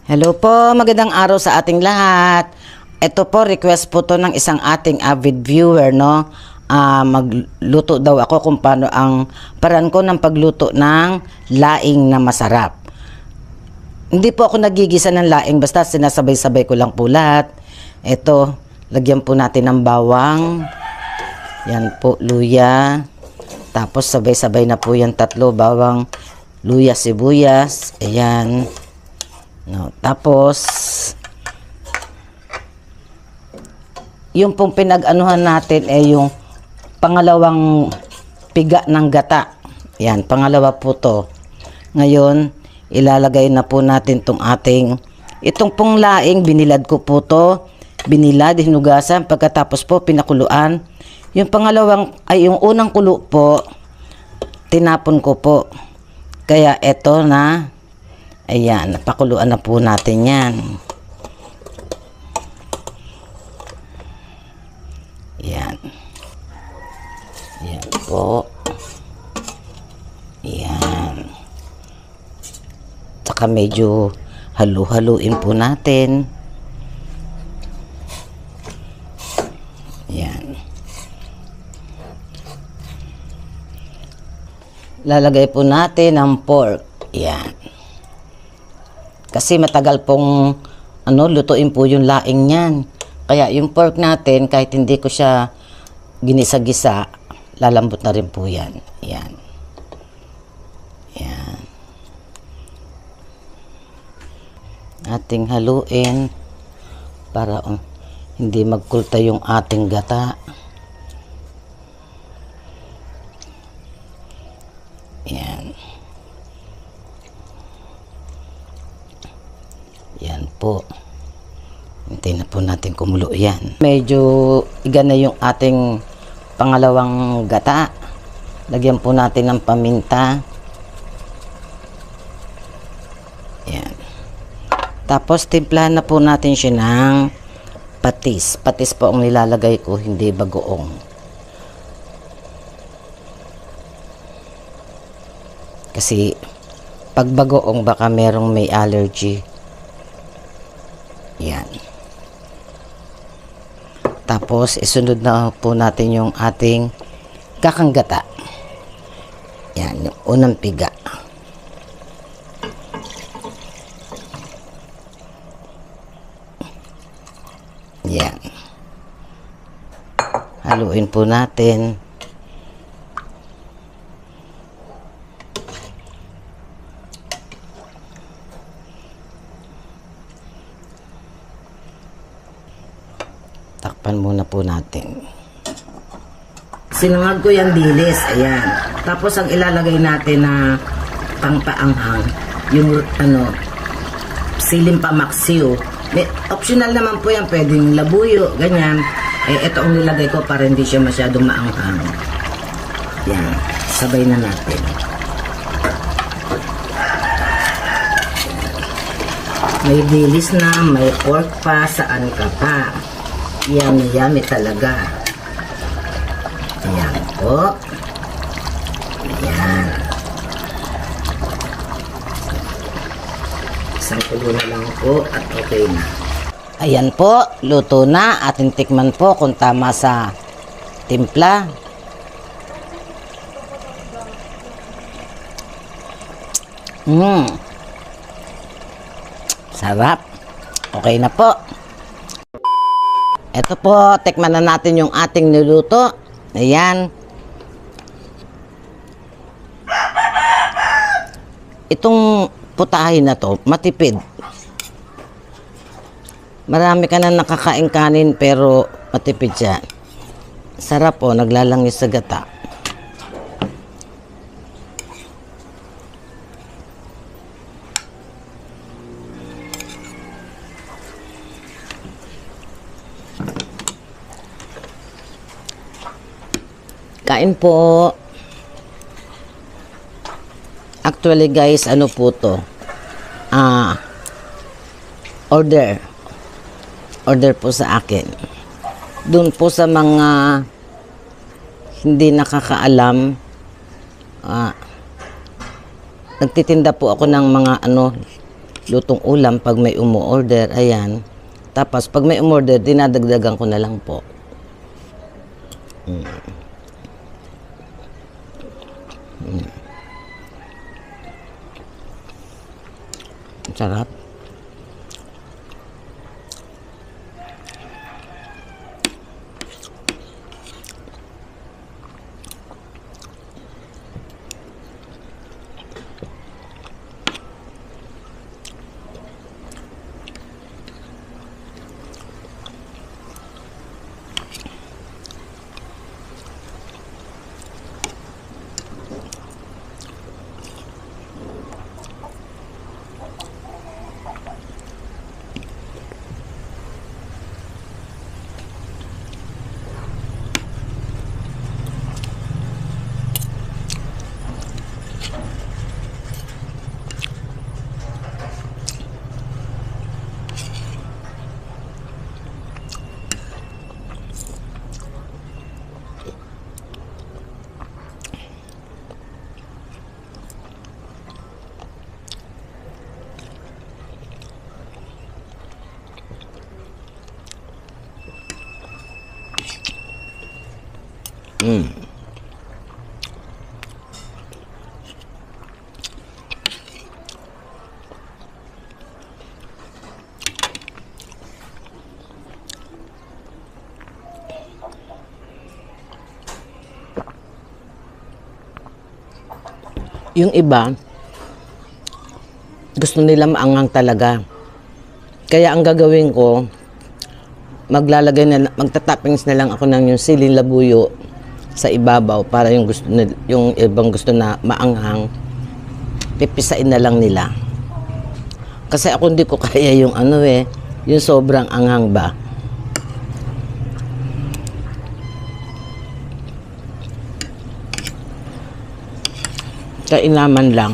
Hello po, magandang araw sa ating lahat. Ito po, request po to ng isang ating avid viewer, no? Magluto daw ako kung paano ang paraan ko ng pagluto ng laing na masarap. Hindi po ako nagigisa ng laing, basta sinasabay-sabay ko lang po lahat. Ito, lagyan po natin ng bawang. Yan po, luya. Tapos sabay-sabay na po yan tatlo, bawang, luya, sibuyas. Ayan. No, tapos yung pong pinag-anuhan natin ay yung pangalawang piga ng gata. Yan, pangalawa po to. Ngayon, ilalagay na po natin itong pong laing, binilad ko po to. Binilad, hinugasan, pagkatapos po pinakuluan. Yung pangalawang, ay yung unang kulo po, tinapon ko po. Kaya eto na, ayan, napakuluan na po natin yan. Yan. Yan po. Yan. Saka medyo halu-haluin po natin. Yan. Lalagay po natin ang pork. Yan. Kasi matagal pong lutuin po yung laing niyan. Kaya yung pork natin, kahit hindi ko siya ginisa-gisa, lalambot na rin po yan. Yan. Yan. Ating haluin para hindi magkulta yung ating gata. Yan. Yan po. Hintayin na po natin kumulo yan. Medyo iga na yung ating pangalawang gata. Lagyan po natin ng paminta. Yan. Tapos timplahan na po natin siya ng patis. Patis po ang nilalagay ko, hindi bagoong. Kasi pag bagoong baka merong may allergy. Yan. Tapos, isunod na po natin yung ating kakanggata. Yan, yung unang piga. Yan. Haluin po natin. Takpan muna po natin. Sinangag ko yung dilis. Ayan. Tapos ang ilalagay natin na pangpaanghang, yung siling pamaksiw. Optional naman po yan. Pwedeng labuyo, ganyan. Ito ang nilagay ko para hindi siya masyadong maanghang. Yan. Sabay na natin. May dilis na, may pork pa, saan ka pa. Yummy, yummy talaga. Ayan po. Ayan. Isang kulo na lang po at okay na. Ayan po, luto na. Ating tikman po kung tama sa timpla. Sarap. Okay na po. Ito po, tikman na natin yung ating niluto. Ayan. Itong putahin na to, matipid. Marami ka na nakakain kanin pero matipid siya. Sarap po, naglalangis sa gata. Kain po. Actually guys, ano po to? Order po sa akin. Doon po sa mga hindi nakakaalam, nagtitinda po ako ng mga lutong ulam pag may umu-order. Ayan. Tapos, pag may umorder, dinadagdagan ko na lang po. Sarap. Yung iba, gusto nila maanghang talaga. Kaya ang gagawin ko, magtatoppings na lang ako ng yung siling labuyo sa ibabaw para yung ibang gusto na maanghang, pipisain na lang nila. Kasi ako hindi ko kaya yung yung sobrang anghang ba. Kainaman lang.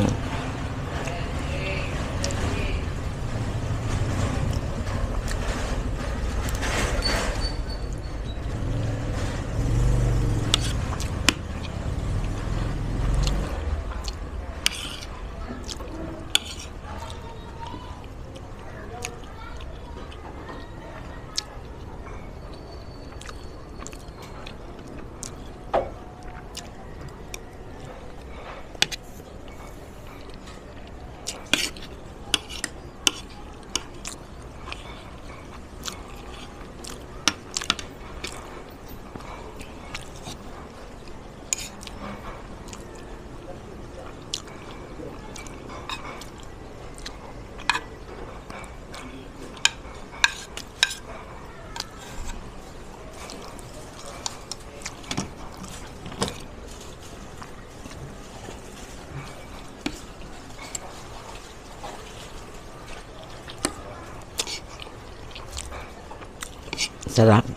Sarap.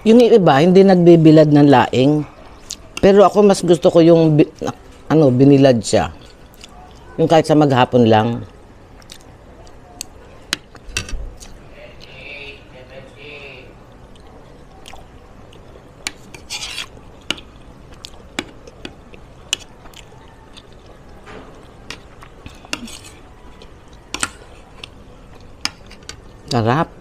Yung iba, hindi nagbibilad ng laing. Pero ako mas gusto ko yung binilad siya. Yung kahit sa maghapon lang. Sarap.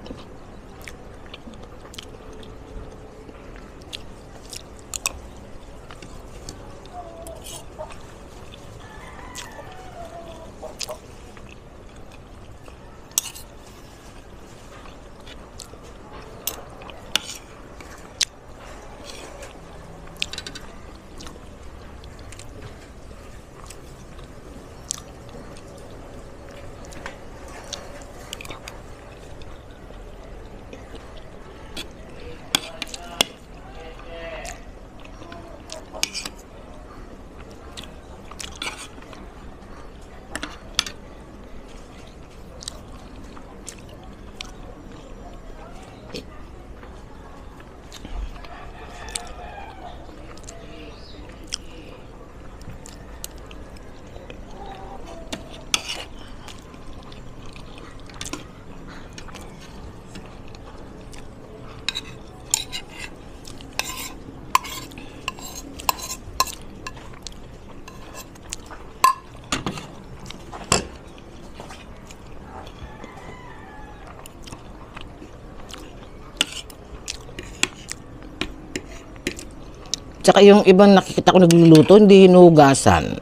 Tsaka yung ibang nakikita ko nagluluto, hindi hinugasan.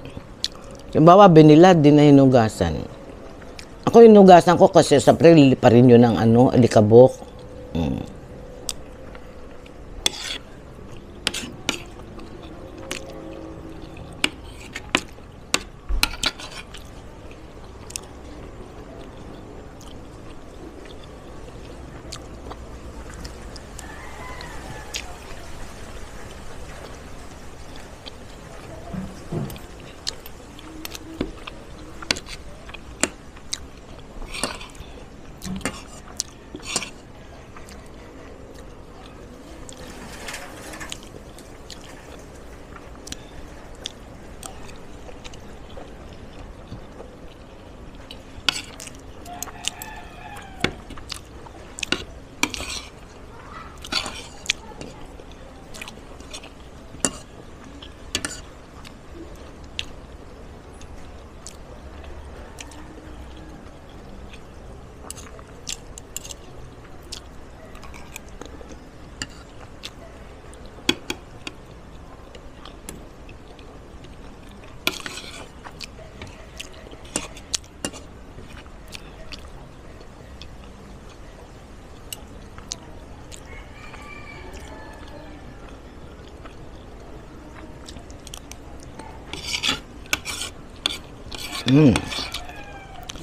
Yung bawa, binilad, di na hinugasan. Ako hinugasan ko kasi sa pre, pa rin yun ng ano, alikabok.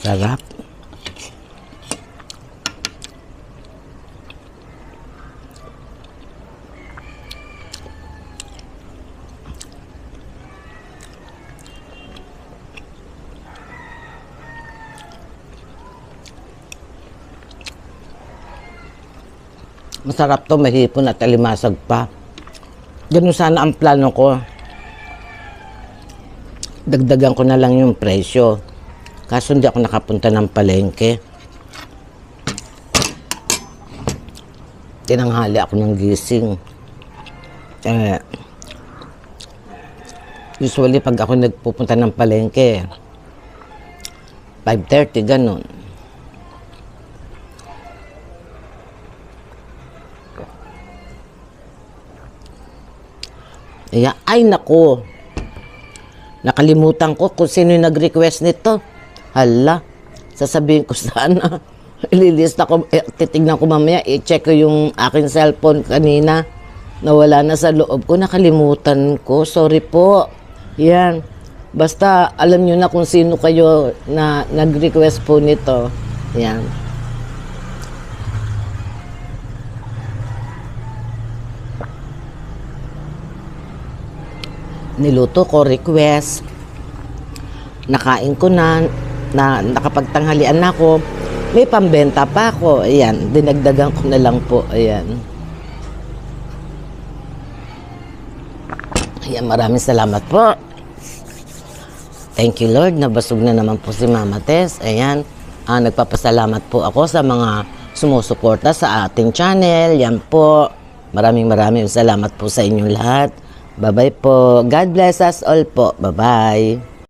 Sarap. Masarap to, mahipon at alimasag pa. Ganun sana ang plano ko. Dagdagan ko na lang yung presyo. Kaso hindi ako nakapunta ng palengke. Tinanghali ako ng gising. Usually pag ako nagpupunta ng palengke, 5:30, ganun. Ay nako, nakalimutan ko kung sino yung nag-request nito. Hala, sasabihin ko sana. Ililista ko, titignan ko mamaya, i-check ko yung aking cellphone kanina. Nawala na sa loob ko, nakalimutan ko. Sorry po. Yan. Basta alam nyo na kung sino kayo na nag-request po nito. Yan. Niluto ko, request. Nakain ko na nakapagtanghalian na ako. May pambenta pa ako. Ayan, dinagdagan ko na lang po. Ayan. Ayan, maraming salamat po. Thank you, Lord. Nabasog na naman po si Mama Tess. Ayan, nagpapasalamat po ako sa mga sumusuporta sa ating channel. Yan po. Maraming salamat po sa inyong lahat. Bye-bye po. God bless us all po. Bye-bye.